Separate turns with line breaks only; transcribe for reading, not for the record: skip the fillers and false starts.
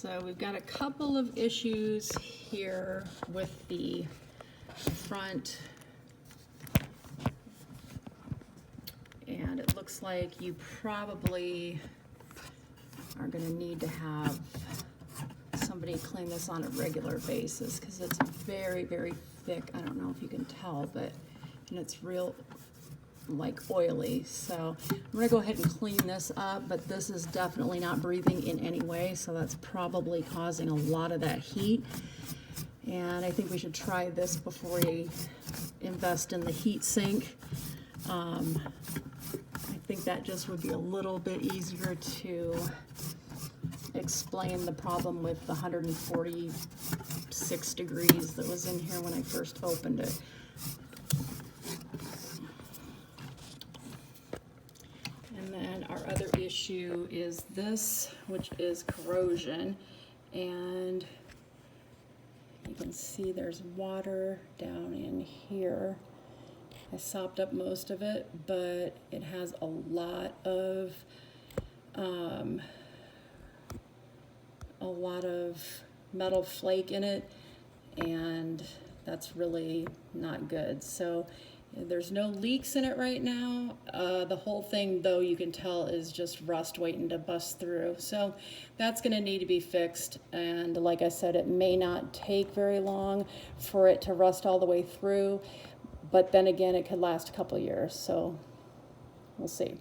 So we've got a couple of issues here with the front, and it looks like you probably are going to need to have somebody clean this on a regular basis because it's very, very thick. I don't know if you can tell, but and it's real like oily. So I'm gonna go ahead and clean this up, but this is definitely not breathing in any way, so that's probably causing a lot of that heat. And I think we should try this before we invest in the heat sink. I think that just would be a little bit easier to explain the problem with the 146 degrees that was in here when I first opened it. And then our other issue is this, which is corrosion. And you can see there's water down in here. I sopped up most of it, but it has a lot of metal flake in it, and that's really not good. So there's no leaks in it right now. The whole thing, though, you can tell is just rust waiting to bust through. So that's going to need to be fixed. And like I said, it may not take very long for it to rust all the way through. But then again, it could last a couple of years. So we'll see.